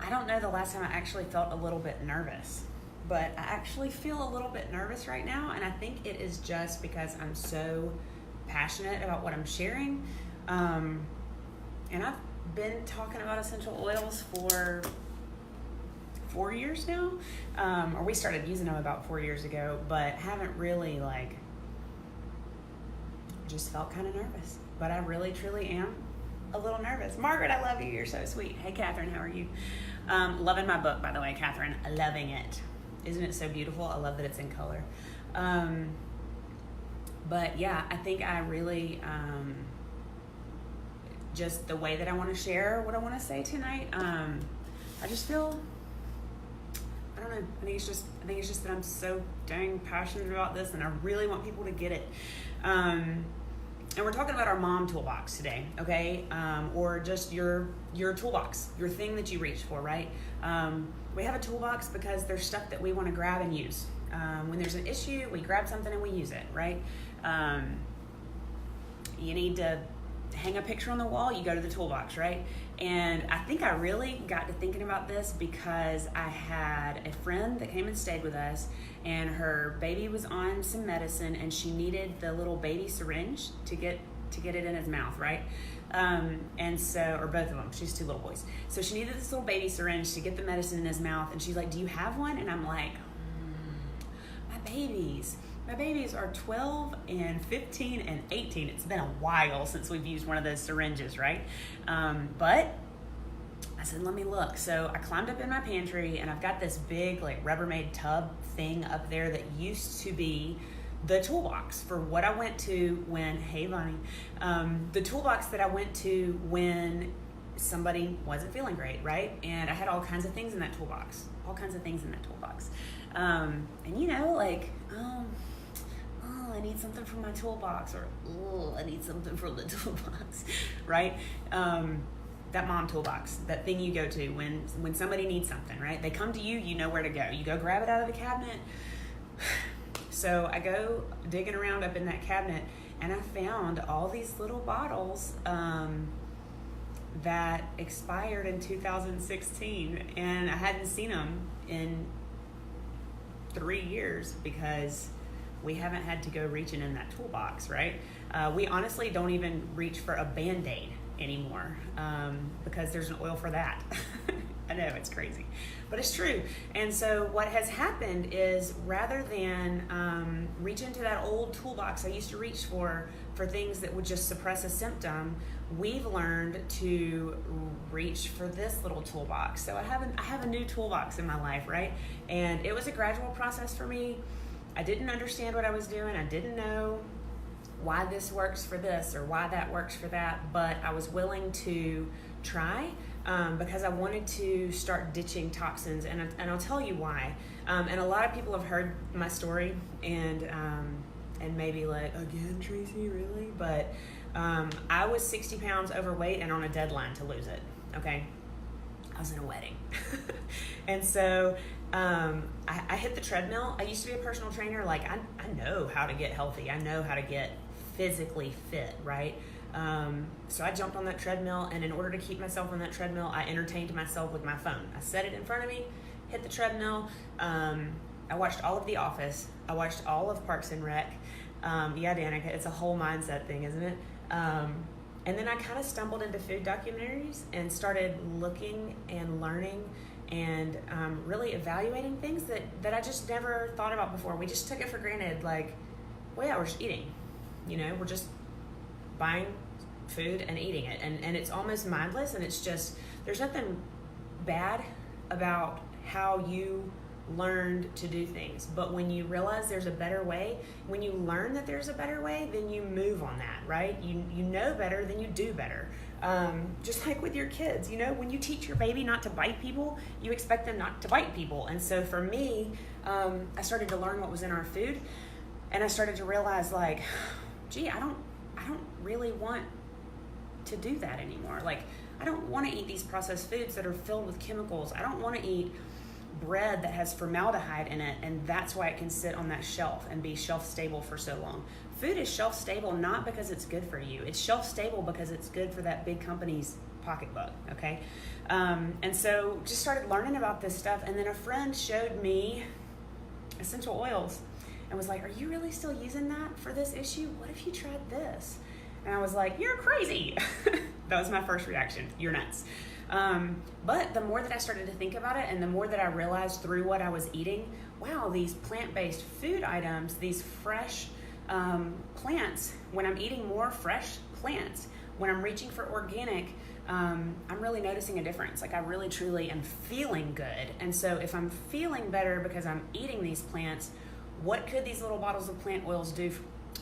I don't know the last time I actually felt a little bit nervous, but I actually feel a little bit nervous right now, and I think it is just because I'm so passionate about what I'm sharing. And I've been talking about essential oils for 4 years now, or we started using them about 4 years ago, but haven't really just felt kind of nervous. But I really truly am a little nervous. Margaret, I love you. You're so sweet. Hey, Catherine, how are you? Loving my book, by the way, Catherine. Loving it. Isn't it so beautiful? I love that it's in color. But yeah, I think I really, just the way that I want to share what I want to say tonight, I just feel, I don't know, I think it's just that I'm so dang passionate about this, and I really want people to get it. And we're talking about our mom toolbox today, okay? Or just your toolbox, your thing that you reach for, right? We have a toolbox because there's stuff that we want to grab and use. When there's an issue, we grab something and we use it, right? You need to hang a picture on the wall, you go to the toolbox, right? And I think I really got to thinking about this because I had a friend that came and stayed with us, and her baby was on some medicine, and she needed the little baby syringe to get it in his mouth, right? And so, or both of them, she's 2 little boys. So she needed this little baby syringe to get the medicine in his mouth, and she's like, do you have one? And I'm like, my babies are 12 and 15 and 18. It's been a while since we've used one of those syringes, right? But I said, let me look. So I climbed up in my pantry, and I've got this big Rubbermaid tub thing up there that used to be the toolbox for what I went to when, hey Bonnie, the toolbox that I went to when somebody wasn't feeling great, right? And I had all kinds of things in that toolbox, and I need something from my toolbox, or I need something from the toolbox, right? That mom toolbox, that thing you go to when somebody needs something, right? They come to you, you know where to go. You go grab it out of the cabinet. So I go digging around up in that cabinet, and I found all these little bottles that expired in 2016, and I hadn't seen them in 3 years because we haven't had to go reaching in that toolbox, right? We honestly don't even reach for a Band-Aid anymore because there's an oil for that. I know, it's crazy, but it's true. And so what has happened is, rather than reach into that old toolbox I used to reach for things that would just suppress a symptom, we've learned to reach for this little toolbox. So I have a new toolbox in my life, right? And it was a gradual process for me. I didn't understand what I was doing. I didn't know why this works for this or why that works for that, but I was willing to try because I wanted to start ditching toxins, and I'll tell you why. And a lot of people have heard my story and maybe like, again, Tracy, really? But I was 60 pounds overweight and on a deadline to lose it, okay? I was in a wedding. And so I hit the treadmill. I used to be a personal trainer. Like, I know how to get healthy. I know how to get physically fit, right? So I jumped on that treadmill, and in order to keep myself on that treadmill, I entertained myself with my phone. I set it in front of me, hit the treadmill. I watched all of The Office. I watched all of Parks and Rec. Yeah, Danica, it's a whole mindset thing, isn't it? And then I kind of stumbled into food documentaries and started looking and learning and really evaluating things that I just never thought about before. We just took it for granted, like, well, yeah, we're just eating. We're just buying food and eating it. And it's almost mindless, and it's just, there's nothing bad about how you learned to do things. But when you realize there's a better way, when you learn that there's a better way, then you move on that, right? You know better, then you do better. Just like with your kids, when you teach your baby not to bite people, you expect them not to bite people. And so for me, I started to learn what was in our food, and I started to realize, like, gee, I don't really want to do that anymore. Like, I don't want to eat these processed foods that are filled with chemicals. I don't want to eat bread that has formaldehyde in it, and that's why it can sit on that shelf and be shelf stable for so long. Food is shelf stable not because it's good for you. It's shelf stable because it's good for that big company's pocketbook, okay? And so just started learning about this stuff. And then a friend showed me essential oils and was like, are you really still using that for this issue? What if you tried this? And I was like, you're crazy. That was my first reaction. You're nuts. But the more that I started to think about it and the more that I realized through what I was eating, wow, these plant-based food items, these fresh plants, when I'm eating more fresh plants, when I'm reaching for organic, I'm really noticing a difference. Like I really truly am feeling good. And so if I'm feeling better because I'm eating these plants, what could these little bottles of plant oils do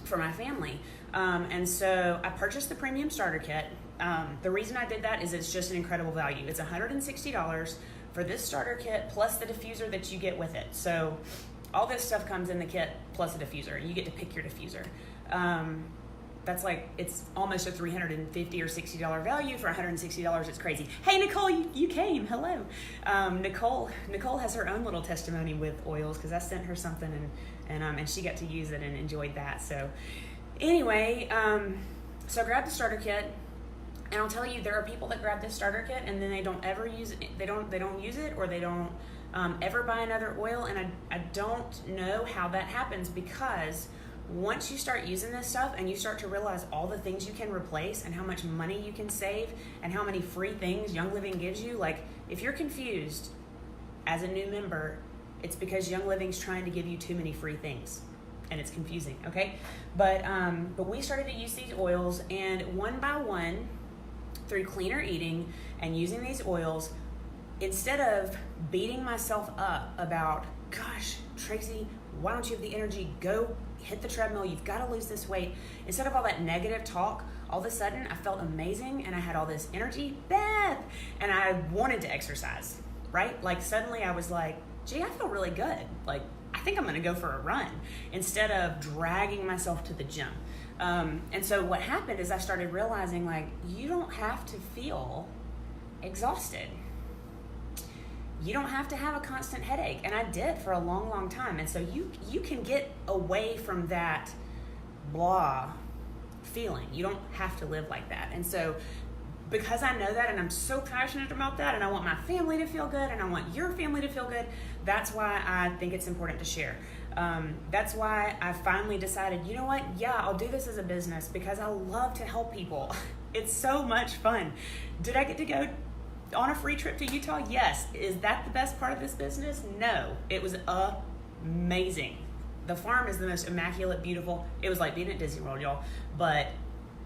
for my family? And so I purchased the premium starter kit. The reason I did that is it's just an incredible value. It's $160 for this starter kit plus the diffuser that you get with it. So all this stuff comes in the kit plus a diffuser, and you get to pick your diffuser. That's like, it's almost a $350 or $60 value for $160. It's crazy. Hey, Nicole, you came. Hello. Nicole has her own little testimony with oils because I sent her something and she got to use it and enjoyed that. So anyway, so I grabbed the starter kit. And I'll tell you, there are people that grab this starter kit and then they don't ever use it. They don't use it, or they don't ever buy another oil. And I don't know how that happens, because once you start using this stuff and you start to realize all the things you can replace and how much money you can save and how many free things Young Living gives you, like if you're confused as a new member, it's because Young Living's trying to give you too many free things. And it's confusing, okay? But we started to use these oils, and one by one, through cleaner eating and using these oils, instead of beating myself up about, gosh, Tracy, why don't you have the energy? Go hit the treadmill. You've got to lose this weight. Instead of all that negative talk, all of a sudden I felt amazing and I had all this energy, Beth, and I wanted to exercise, right? Like suddenly I was like, gee, I feel really good. Like, I think I'm going to go for a run instead of dragging myself to the gym. And so what happened is I started realizing, like, you don't have to feel exhausted. You don't have to have a constant headache. And I did for a long, long time. And so you can get away from that blah feeling. You don't have to live like that. And so because I know that, and I'm so passionate about that, and I want my family to feel good, and I want your family to feel good, that's why I think it's important to share. That's why I finally decided, you know what? Yeah, I'll do this as a business because I love to help people. It's so much fun. Did I get to go on a free trip to Utah? Yes. Is that the best part of this business? No. It was amazing. The farm is the most immaculate, beautiful. It was like being at Disney World, y'all. But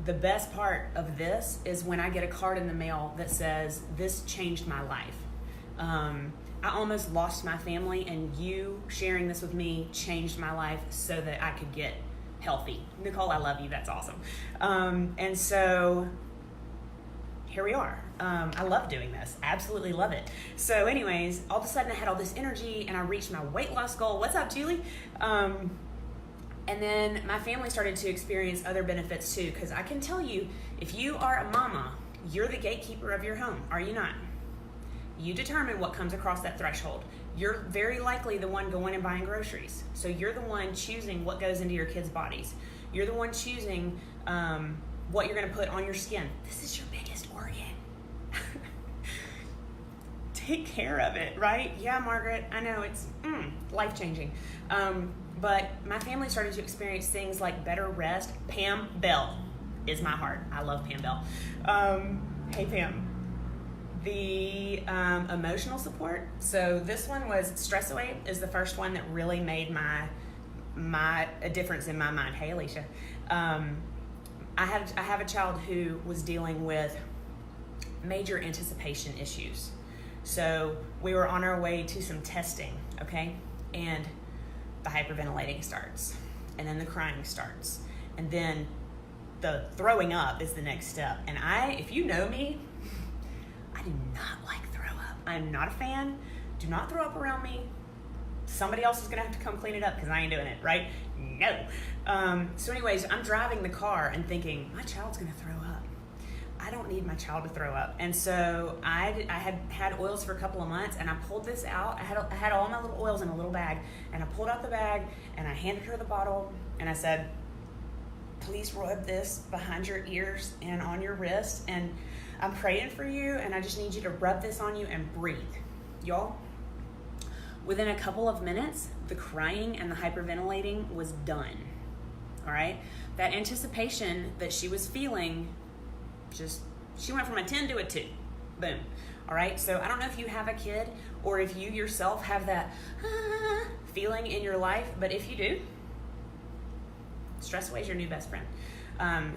the best part of this is when I get a card in the mail that says, this changed my life. I almost lost my family, and you sharing this with me changed my life so that I could get healthy. Nicole, I love you. That's awesome. And so here we are. I love doing this. Absolutely love it. So anyways, all of a sudden I had all this energy and I reached my weight loss goal. What's up, Julie? And then my family started to experience other benefits too, because I can tell you, if you are a mama, you're the gatekeeper of your home, are you not? You determine what comes across that threshold. You're very likely the one going and buying groceries. So you're the one choosing what goes into your kids' bodies. You're the one choosing what you're going to put on your skin. This is your biggest organ. Take care of it, right? Yeah, Margaret, I know it's life-changing. But my family started to experience things like better rest. Pam Bell is my heart. I love Pam Bell. Hey, Pam. The emotional support. So this one was Stress Away is the first one that really made a difference in my mind. Hey, Alicia. I have a child who was dealing with major anticipation issues. So we were on our way to some testing, okay? And the hyperventilating starts, and then the crying starts, and then the throwing up is the next step. And if you know me, I do not like throw up. I'm not a fan. Do not throw up around me. Somebody else is gonna have to come clean it up because I ain't doing it, right? No. So anyways, I'm driving the car and thinking, my child's gonna throw up. I don't need my child to throw up. And so I had oils for a couple of months, and I pulled this out. I had all my little oils in a little bag, and I pulled out the bag and I handed her the bottle, and I said, please rub this behind your ears and on your wrist. And I'm praying for you, and I just need you to rub this on you and breathe. Y'all, within a couple of minutes, the crying and the hyperventilating was done. All right? That anticipation that she was feeling, she went from a 10 to a 2. Boom. All right? So I don't know if you have a kid or if you yourself have that feeling in your life, but if you do, Stress Away is your new best friend.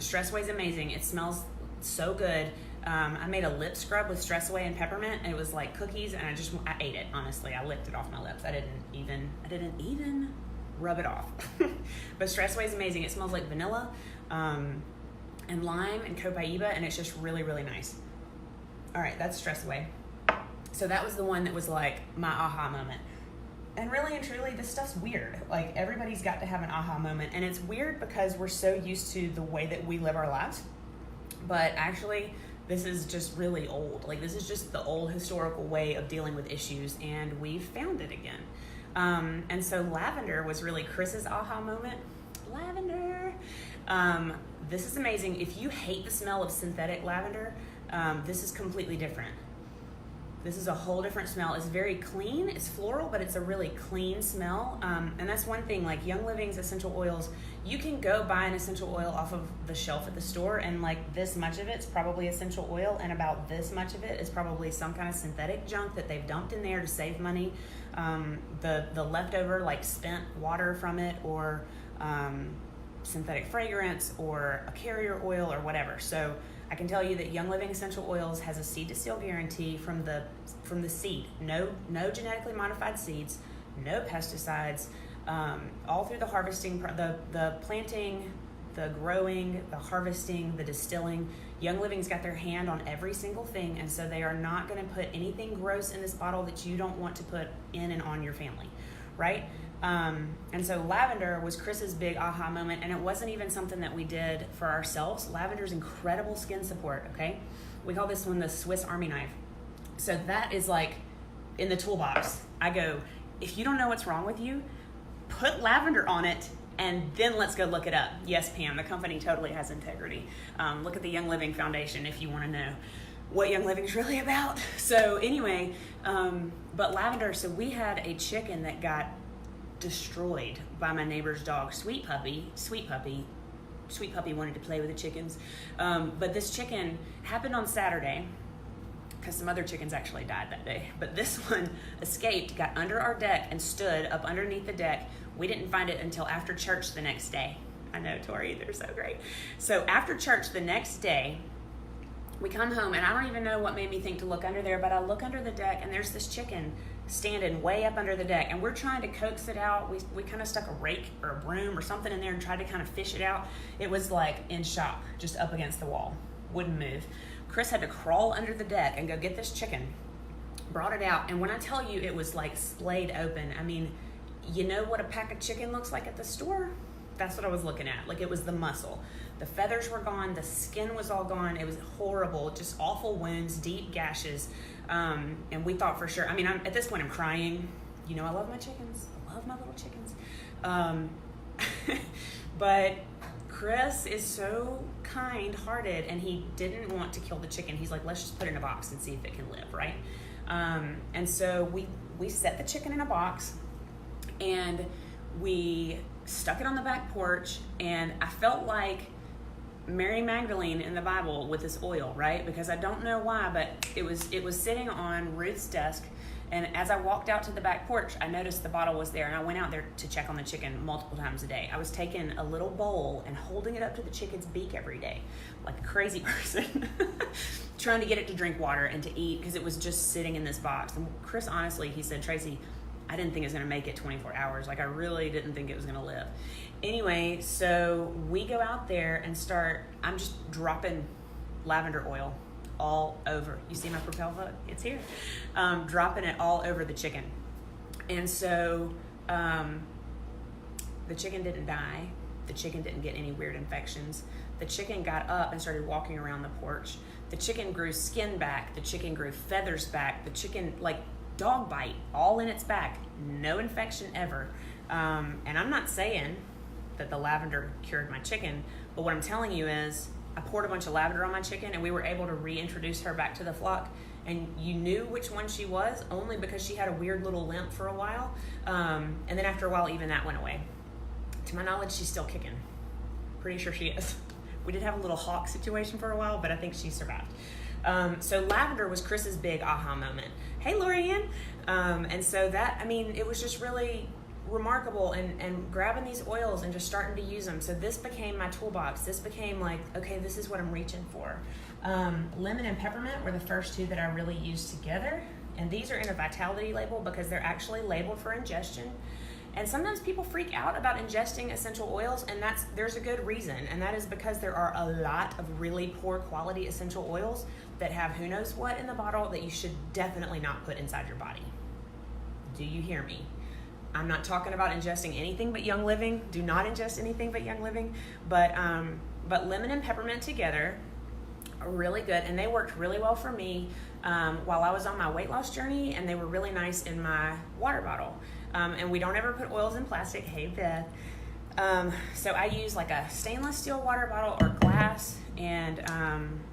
Stress Away is amazing. It smells so good. I made a lip scrub with Stress Away and peppermint. It was like cookies, and I ate it. Honestly, I licked it off my lips. I didn't even rub it off. But Stress Away is amazing. It smells like vanilla, and lime and copaiba, and it's just really, really nice. All right, that's Stress Away. So that was the one that was like my aha moment. And really and truly, this stuff's weird. Like, everybody's got to have an aha moment. And it's weird because we're so used to the way that we live our lives. But actually, this is just really old. Like, this is just the old historical way of dealing with issues. And we've found it again. And so lavender was really Chris's aha moment. Lavender. This is amazing. If you hate the smell of synthetic lavender, this is completely different. This is a whole different smell. It's very clean. It's floral, but it's a really clean smell. And that's one thing, like Young Living's essential oils, you can go buy an essential oil off of the shelf at the store, and like this much of it's probably essential oil, and about this much of it is probably some kind of synthetic junk that they've dumped in there to save money. The leftover, like spent water from it, or synthetic fragrance, or a carrier oil, or whatever. So I can tell you that Young Living Essential Oils has a seed to seal guarantee from the seed. No genetically modified seeds, no pesticides, all through the harvesting, the planting, the growing, the harvesting, the distilling. Young Living's got their hand on every single thing, and so they are not going to put anything gross in this bottle that you don't want to put in and on your family, right? And so lavender was Chris's big aha moment, and it wasn't even something that we did for ourselves. Lavender's incredible skin support, okay? We call this one the Swiss Army knife. So that is like in the toolbox. I go, if you don't know what's wrong with you, put lavender on it, and then let's go look it up. Yes, Pam, the company totally has integrity. Look at the Young Living Foundation if you want to know what Young Living is really about. So anyway, but lavender, so we had a chicken that got destroyed by my neighbor's dog, Sweet Puppy wanted to play with the chickens. But this chicken happened on Saturday, because some other chickens actually died that day. But this one escaped, got under our deck, and stood up underneath the deck. We didn't find it until after church the next day. I know, Tori, they're so great. So after church the next day, we come home, and I don't even know what made me think to look under there, but I look under the deck, and there's this chicken standing way up under the deck, and we're trying to coax it out. We kind of stuck a rake or a broom or something in there and tried to kind of fish it out. It was like in shock, just up against the wall, wouldn't move. Chris had to crawl under the deck and go get this chicken, brought it out, and when I tell you it was like splayed open, I mean, you know what a pack of chicken looks like at the store? That's what I was looking at. Like, it was the muscle. The feathers were gone. The skin was all gone. It was horrible. Just awful wounds, deep gashes. And we thought for sure, I mean, at this point I'm crying. You know, I love my chickens. I love my little chickens. But Chris is so kind-hearted, and he didn't want to kill the chicken. He's like, let's just put it in a box and see if it can live, right? And so we set the chicken in a box, and we stuck it on the back porch, and I felt like Mary Magdalene in the Bible with this oil, right? Because I don't know why, but it was sitting on Ruth's desk, and as I walked out to the back porch, I noticed the bottle was there, and I went out there to check on the chicken multiple times a day. I was taking a little bowl and holding it up to the chicken's beak every day, like a crazy person, trying to get it to drink water and to eat, because it was just sitting in this box. And Chris, honestly, he said, Tracy, I didn't think it was going to make it 24 hours. Like, I really didn't think it was going to live. Anyway, so we go out there and I'm just dropping lavender oil all over. You see my propel hook? It's here. Dropping it all over the chicken. And so the chicken didn't die. The chicken didn't get any weird infections. The chicken got up and started walking around the porch. The chicken grew skin back. The chicken grew feathers back. The chicken, like, dog bite all in its back, no infection ever. And I'm not saying that the lavender cured my chicken, but what I'm telling you is I poured a bunch of lavender on my chicken, and we were able to reintroduce her back to the flock. And you knew which one she was only because she had a weird little limp for a while. And then after a while, even that went away. To my knowledge, she's still kicking. Pretty sure she is. We did have a little hawk situation for a while, but I think she survived. So lavender was Chris's big aha moment. Hey, Lorianne. And so that, I mean, it was just really remarkable, and grabbing these oils and just starting to use them. So this became my toolbox. This became like, okay, this is what I'm reaching for. Lemon and peppermint were the first two that I really used together. And these are in a vitality label because they're actually labeled for ingestion. And sometimes people freak out about ingesting essential oils, and there's a good reason, and that is because there are a lot of really poor quality essential oils that have who knows what in the bottle that you should definitely not put inside your body. Do you hear me? I'm not talking about ingesting anything but Young Living. Do not ingest anything but Young Living. But lemon and peppermint together are really good, and they worked really well for me while I was on my weight loss journey, and they were really nice in my water bottle. And we don't ever put oils in plastic. Hey, Beth. So I use like a stainless steel water bottle or glass, and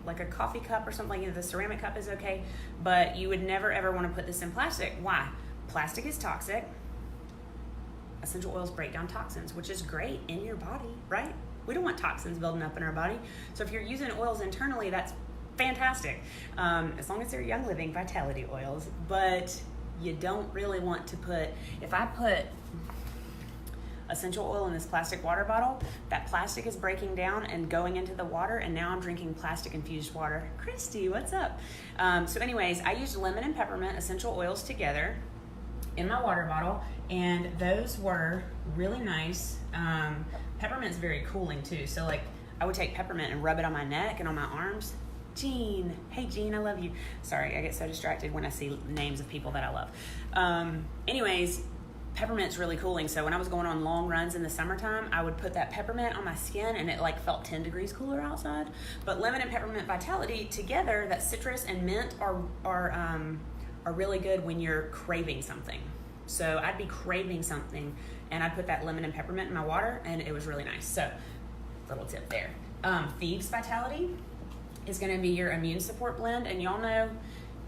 like a coffee cup or something. The ceramic cup is okay, but you would never ever want to put this in plastic. Why? Plastic is toxic. Essential oils break down toxins, which is great in your body, right? We don't want toxins building up in our body. So if you're using oils internally, that's fantastic, as long as they're Young Living vitality oils. But you don't really want to put, if I put essential oil in this plastic water bottle, that plastic is breaking down and going into the water, and now I'm drinking plastic infused water. Christy, what's up? So anyways, I used lemon and peppermint essential oils together in my water bottle, and those were really nice. Peppermint's very cooling too, so like I would take peppermint and rub it on my neck and on my arms. Jean, hey Jean, I love you. Sorry, I get so distracted when I see names of people that I love. Anyways, peppermint's really cooling, so when I was going on long runs in the summertime, I would put that peppermint on my skin, and it like felt 10 degrees cooler outside. But lemon and peppermint vitality together, that citrus and mint are really good when you're craving something. So I'd be craving something, and I'd put that lemon and peppermint in my water, and it was really nice. So little tip there. Thieves Vitality is going to be your immune support blend, and y'all know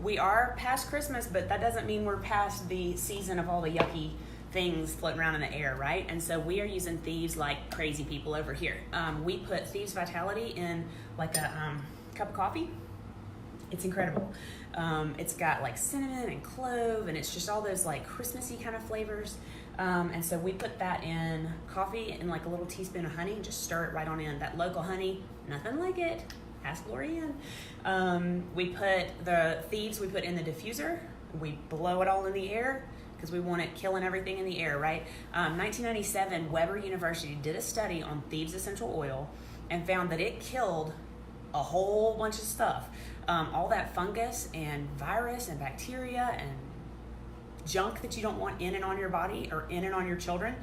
we are past Christmas, but that doesn't mean we're past the season of all the yucky things floating around in the air, right? And so we are using Thieves like crazy people over here. We put Thieves Vitality in like a cup of coffee. It's incredible. It's got like cinnamon and clove, and it's just all those like Christmassy kind of flavors. And so we put that in coffee and like a little teaspoon of honey and just stir it right on in. That local honey, nothing like it. Ask Lorianne. We put the Thieves, we put in the diffuser. We blow it all in the air because we want it killing everything in the air, right? 1997, Weber University did a study on Thieves essential oil and found that it killed a whole bunch of stuff. All that fungus and virus and bacteria and junk that you don't want in and on your body or in and on your children.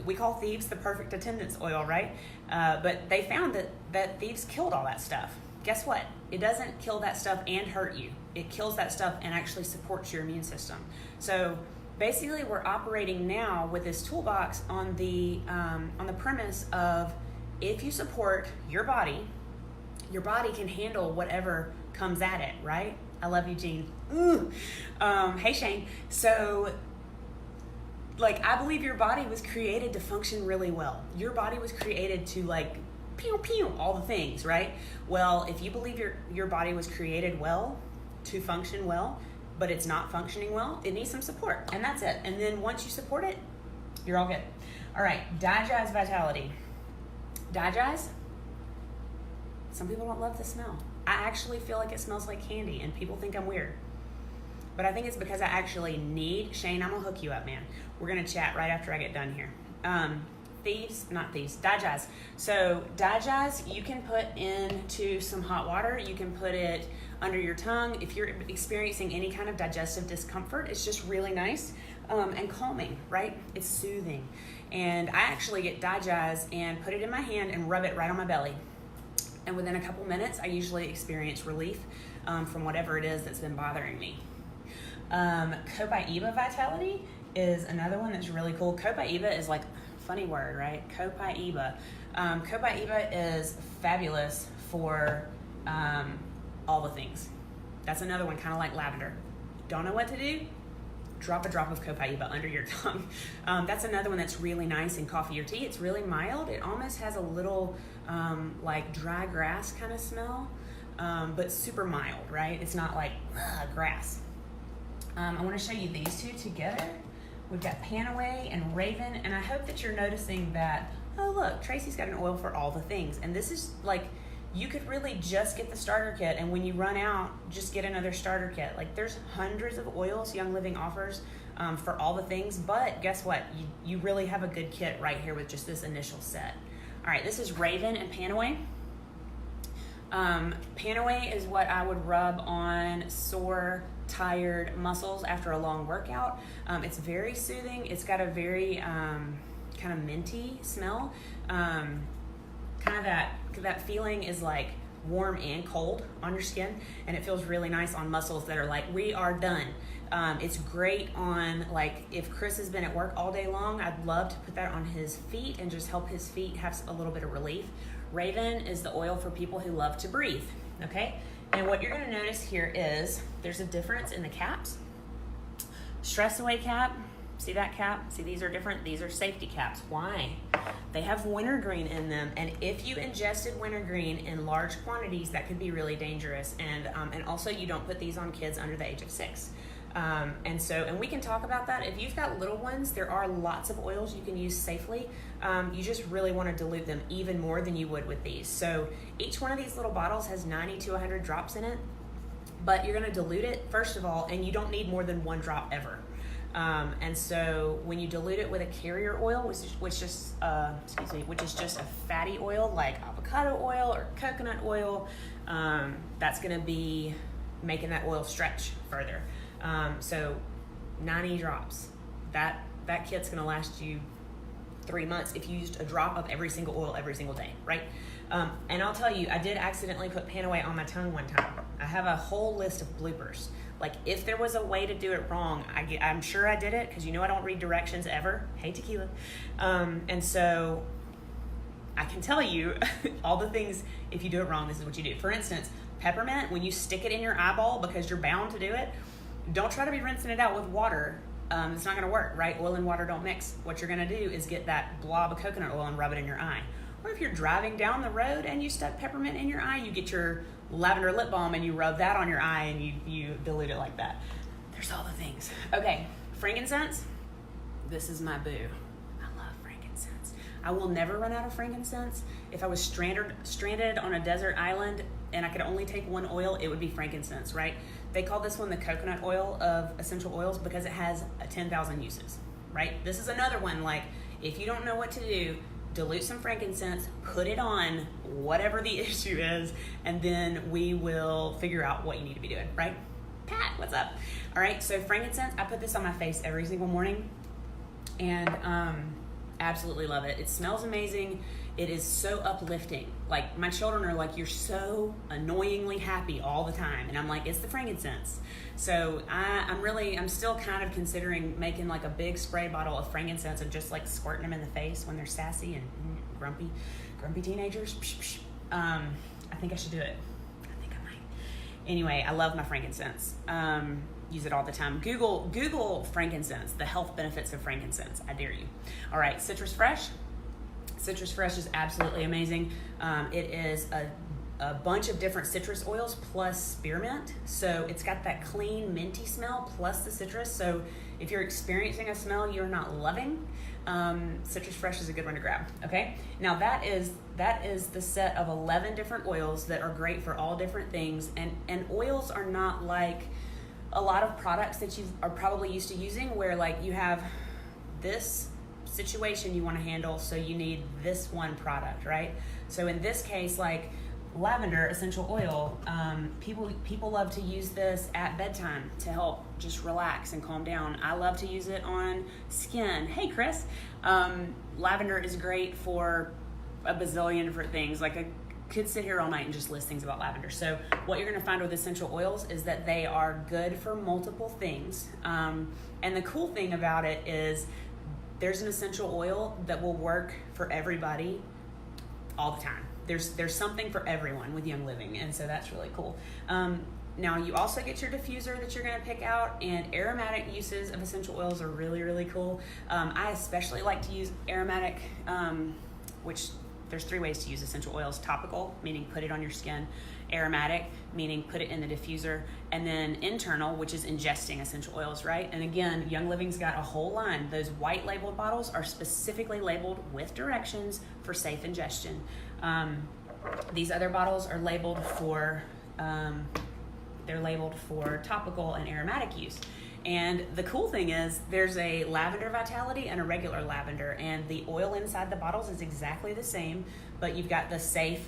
We call Thieves the perfect attendance oil, right? But they found that Thieves killed all that stuff. Guess what? It doesn't kill that stuff and hurt you. It kills that stuff and actually supports your immune system. So basically we're operating now with this toolbox on the premise of if you support your body can handle whatever comes at it, right? I love you, Jean. Hey, Shane. So, like, I believe your body was created to function really well. Your body was created to, like, pew, pew, all the things, right? Well, if you believe your body was created well, to function well, but it's not functioning well, it needs some support, and that's it. And then once you support it, you're all good. All right, Digest Vitality. Digest, some people don't love the smell. I actually feel like it smells like candy, and people think I'm weird. But I think it's because I actually need, Shane, I'm gonna hook you up, man. We're gonna chat right after I get done here. Digest. So Digest, you can put into some hot water. You can put it under your tongue. If you're experiencing any kind of digestive discomfort, it's just really nice and calming, right? It's soothing. And I actually get Digest and put it in my hand and rub it right on my belly. And within a couple minutes, I usually experience relief from whatever it is that's been bothering me. Copaiba Vitality is another one that's really cool. Copaiba is like, funny word, right? Copaiba. Copaiba is fabulous for all the things. That's another one, kind of like lavender. Don't know what to do? Drop a drop of copaiba under your tongue. That's another one that's really nice in coffee or tea. It's really mild. It almost has a little like dry grass kind of smell, but super mild, right? It's not like grass. I want to show you these two together. We've got Panaway and Raven, and I hope that you're noticing that, oh look, Tracy's got an oil for all the things. And this is like, you could really just get the starter kit, and when you run out, just get another starter kit. Like, there's hundreds of oils Young Living offers for all the things, but guess what? You really have a good kit right here with just this initial set. All right, this is Raven and Panaway. Panaway is what I would rub on sore, tired muscles after a long workout. It's very soothing. It's got a very kind of minty smell. Kind of that feeling is like warm and cold on your skin, and it feels really nice on muscles that are like, we are done. It's great on, like, if Chris has been at work all day long, I'd love to put that on his feet and just help his feet have a little bit of relief. Raven is the oil for people who love to breathe, okay? And what you're gonna notice here is there's a difference in the caps. Stress Away cap, see that cap? See, these are different. These are safety caps. Why? They have wintergreen in them, and if you ingested wintergreen in large quantities, that could be really dangerous. And also, you don't put these on kids under the age of 6. And we can talk about that. If you've got little ones, there are lots of oils you can use safely. You just really want to dilute them even more than you would with these. So each one of these little bottles has 90 to 100 drops in it, but you're going to dilute it first of all, and you don't need more than 1 drop ever. And so when you dilute it with a carrier oil, which is just a fatty oil like avocado oil or coconut oil, that's going to be making that oil stretch further. So 90 drops, that kit's going to last you 3 months if you used a drop of every single oil every single day, right? And I'll tell you, I did accidentally put Panaway on my tongue one time. I have a whole list of bloopers. Like, if there was a way to do it wrong, I'm sure I did it, because I don't read directions ever. Hey, tequila. And so I can tell you all the things, if you do it wrong, this is what you do. For instance, peppermint, when you stick it in your eyeball because you're bound to do it, don't try to be rinsing it out with water. It's not going to work, right? Oil and water don't mix. What you're going to do is get that blob of coconut oil and rub it in your eye. Or if you're driving down the road and you stuck peppermint in your eye, you get your lavender lip balm and you rub that on your eye and you dilute it like that. There's all the things. Okay, frankincense. This is my boo. I love frankincense. I will never run out of frankincense. If I was stranded on a desert island and I could only take one oil, it would be frankincense, right? They call this one the coconut oil of essential oils because it has 10,000 uses, right? This is another one, like, if you don't know what to do, dilute some frankincense, put it on whatever the issue is, and then we will figure out what you need to be doing, right? Pat, what's up? All right, so frankincense, I put this on my face every single morning, and absolutely love it. It smells amazing. It is so uplifting. Like, my children are like, you're so annoyingly happy all the time. And I'm like, it's the frankincense. So I'm still kind of considering making like a big spray bottle of frankincense and just like squirting them in the face when they're sassy and grumpy teenagers. I think I should do it. I think I might. Anyway, I love my frankincense. Use it all the time. Google frankincense, the health benefits of frankincense. I dare you. All right, Citrus Fresh. Citrus Fresh is absolutely amazing. It is a bunch of different citrus oils plus spearmint. So it's got that clean minty smell plus the citrus. So if you're experiencing a smell you're not loving, Citrus Fresh is a good one to grab. Okay. Now that is the set of 11 different oils that are great for all different things. And oils are not like a lot of products that you are probably used to using, where like you have this situation you want to handle, so you need this one product, right? So in this case, like lavender essential oil, people love to use this at bedtime to help just relax and calm down. I love to use it on skin. Hey Chris, lavender is great for a bazillion different things. Like, I could sit here all night and just list things about lavender. So what you're going to find with essential oils is that they are good for multiple things, and the cool thing about it is there's an essential oil that will work for everybody all the time. there's something for everyone with Young Living, and so that's really cool. Now you also get your diffuser that you're going to pick out, and aromatic uses of essential oils are really, really cool. I especially like to use aromatic, which there's 3 ways to use essential oils: topical, meaning put it on your skin; aromatic, meaning put it in the diffuser; and then internal, which is ingesting essential oils, right? And again, Young Living's got a whole line. Those white labeled bottles are specifically labeled with directions for safe ingestion. These other bottles are labeled for they're labeled for topical and aromatic use. And the cool thing is there's a lavender vitality and a regular lavender, and the oil inside the bottles is exactly the same, but you've got the safe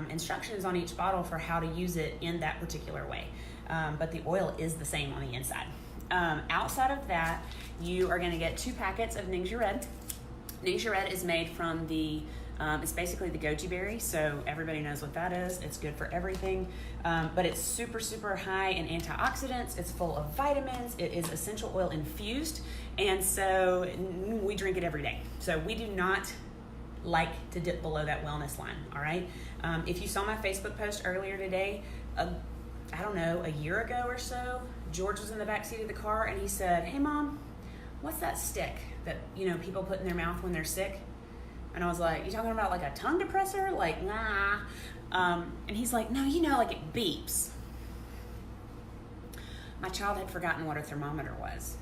instructions on each bottle for how to use it in that particular way. But the oil is the same on the inside. Outside of that, you are going to get 2 packets of Ningxia Red. Ningxia Red is made from it's basically the goji berry, so everybody knows what that is. It's good for everything, but it's super, super high in antioxidants. It's full of vitamins. It is essential oil infused, and so we drink it every day. So we do not like to dip below that wellness line, all right? If you saw my Facebook post earlier today, I don't know, a year ago or so, George was in the back seat of the car, and he said, "Hey, Mom, what's that stick that, people put in their mouth when they're sick?" And I was like, "You talking about like a tongue depressor?" Like, nah. And he's like, "No, like it beeps." My child had forgotten what a thermometer was.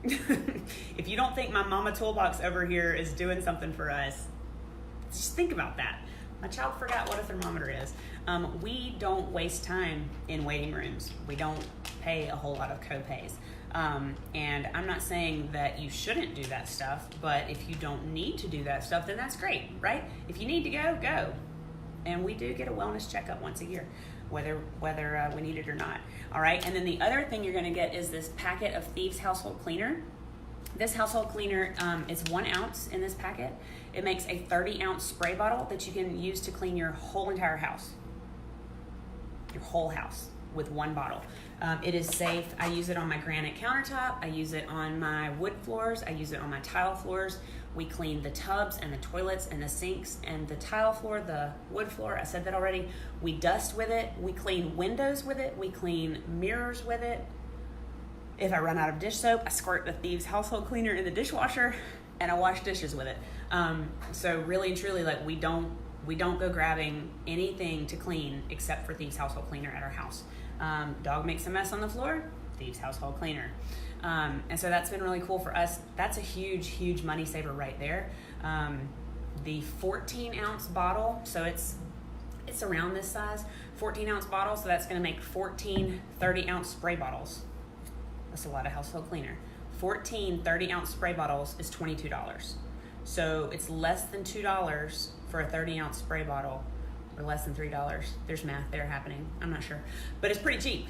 If you don't think my mama toolbox over here is doing something for us, just think about that. My child forgot what a thermometer is. We don't waste time in waiting rooms. We don't pay a whole lot of co-pays. And I'm not saying that you shouldn't do that stuff, but if you don't need to do that stuff, then that's great, right? If you need to go, go. And we do get a wellness checkup once a year, whether we need it or not. All right, and then the other thing you're gonna get is this packet of Thieves Household Cleaner. This household cleaner is 1 ounce in this packet. It makes a 30-ounce spray bottle that you can use to clean your whole entire house, your whole house, with 1 bottle. It is safe. I use it on my granite countertop. I use it on my wood floors. I use it on my tile floors. We clean the tubs and the toilets and the sinks and the tile floor, the wood floor. I said that already. We dust with it. We clean windows with it. We clean mirrors with it. If I run out of dish soap, I squirt the Thieves Household Cleaner in the dishwasher and I wash dishes with it. So really and truly, like, we don't go grabbing anything to clean except for Thieves Household Cleaner at our house. Dog makes a mess on the floor, Thieves Household Cleaner. And so that's been really cool for us. That's a huge, huge money saver right there. The 14-ounce bottle, so it's around this size, 14-ounce bottle, so that's gonna make 14 30-ounce spray bottles. That's a lot of household cleaner. 14 30-ounce spray bottles is $22. So it's less than $2 for a 30-ounce spray bottle, or less than $3. There's math there happening, I'm not sure. But it's pretty cheap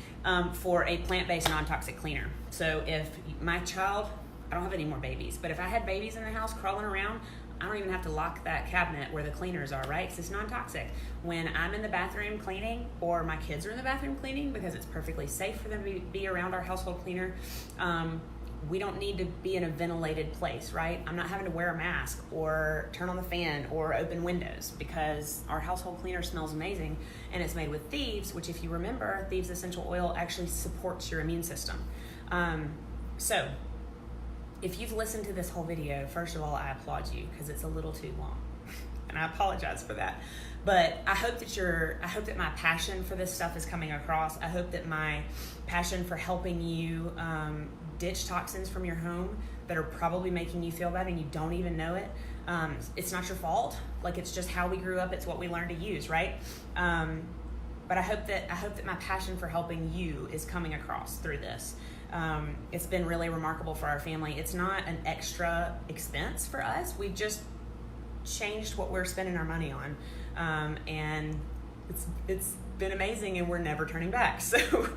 for a plant-based non-toxic cleaner. So if my child, I don't have any more babies, but if I had babies in the house crawling around, I don't even have to lock that cabinet where the cleaners are, right? Because it's non-toxic. When I'm in the bathroom cleaning, or my kids are in the bathroom cleaning, because it's perfectly safe for them to be around our household cleaner, we don't need to be in a ventilated place, right? I'm not having to wear a mask or turn on the fan or open windows, because our household cleaner smells amazing, and it's made with Thieves, which, if you remember, Thieves essential oil actually supports your immune system. So if you've listened to this whole video, first of all, I applaud you, because it's a little too long, and I apologize for that. But I hope that my passion for this stuff is coming across. I hope that my passion for helping you ditch toxins from your home that are probably making you feel bad and you don't even know it. It's not your fault. Like, it's just how we grew up. It's what we learned to use, right? But I hope that my passion for helping you is coming across through this. It's been really remarkable for our family. It's not an extra expense for us. We've just changed what we're spending our money on. And it's been amazing, and we're never turning back. So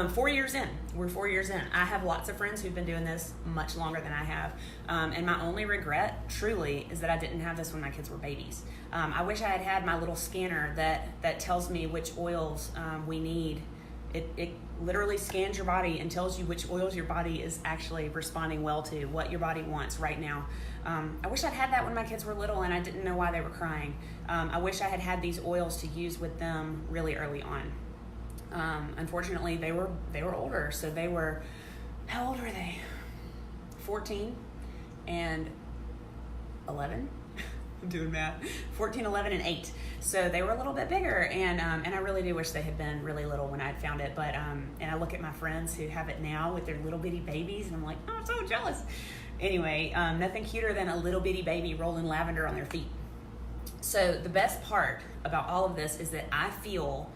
4 years in, we're 4 years in. I have lots of friends who've been doing this much longer than I have. And my only regret, truly, is that I didn't have this when my kids were babies. I wish I had had my little scanner that tells me which oils we need It literally scans your body and tells you which oils your body is actually responding well to, what your body wants right now. I wish I'd had that when my kids were little and I didn't know why they were crying. I wish I had had these oils to use with them really early on. Unfortunately, they were older, so they were, how old were they? 14 and 11. I'm doing math. 14, 11, and 8. So they were a little bit bigger, and I really do wish they had been really little when I had found it. But and I look at my friends who have it now with their little bitty babies, and I'm like, oh, I'm so jealous. Anyway, nothing cuter than a little bitty baby rolling lavender on their feet. So the best part about all of this is that I feel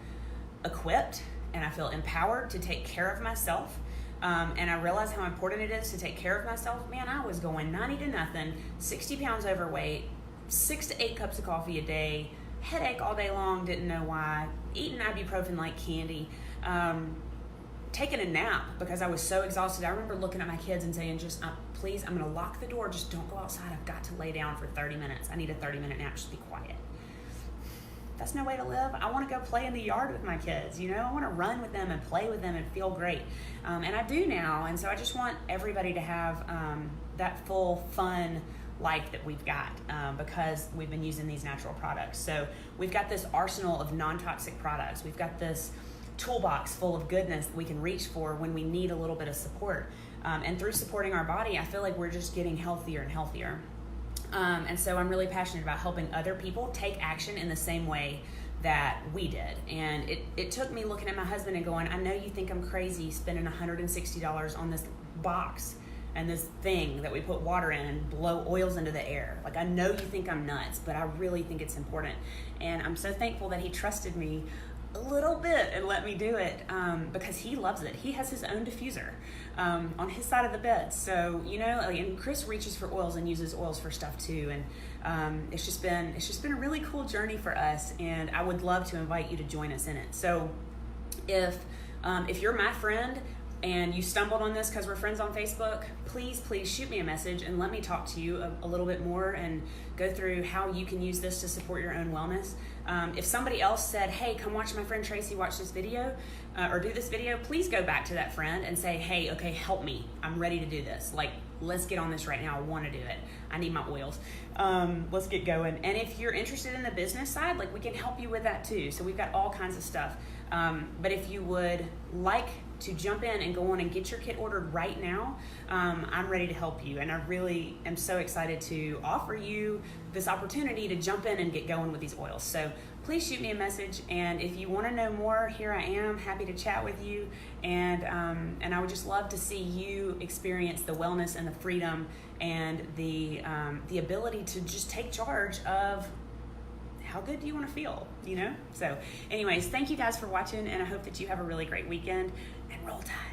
equipped and I feel empowered to take care of myself. And I realize how important it is to take care of myself. Man, I was going 90 to nothing, 60 pounds overweight, 6 to 8 cups of coffee a day, headache all day long, didn't know why, eating ibuprofen like candy, taking a nap because I was so exhausted. I remember looking at my kids and saying, just please, I'm going to lock the door. Just don't go outside. I've got to lay down for 30 minutes. I need a 30-minute nap. Just be quiet. That's no way to live. I want to go play in the yard with my kids. I want to run with them and play with them and feel great. And I do now. And so I just want everybody to have that full fun life that we've got because we've been using these natural products. So we've got this arsenal of non-toxic products. We've got this toolbox full of goodness that we can reach for when we need a little bit of support. And through supporting our body, I feel like we're just getting healthier and healthier. And so I'm really passionate about helping other people take action in the same way that we did. And it took me looking at my husband and going, I know you think I'm crazy spending $160 on this box and this thing that we put water in and blow oils into the air. Like, I know you think I'm nuts, but I really think it's important. And I'm so thankful that he trusted me a little bit and let me do it because he loves it. He has his own diffuser on his side of the bed. So, and Chris reaches for oils and uses oils for stuff too. And it's just been a really cool journey for us. And I would love to invite you to join us in it. So if you're my friend and you stumbled on this because we're friends on Facebook, please shoot me a message and let me talk to you a little bit more and go through how you can use this to support your own wellness. If somebody else said, hey, come watch my friend Tracy watch this video or do this video, please go back to that friend and say, hey, okay, help me. I'm ready to do this. Like, let's get on this right now. I want to do it. I need my oils. Let's get going. And if you're interested in the business side, like, we can help you with that too. So we've got all kinds of stuff. But if you would like to jump in and go on and get your kit ordered right now, I'm ready to help you. And I really am so excited to offer you this opportunity to jump in and get going with these oils. So please shoot me a message. And if you want to know more, here I am, happy to chat with you. And I would just love to see you experience the wellness and the freedom and the ability to just take charge of how good do you want to feel, So anyways, thank you guys for watching, and I hope that you have a really great weekend, and roll tide.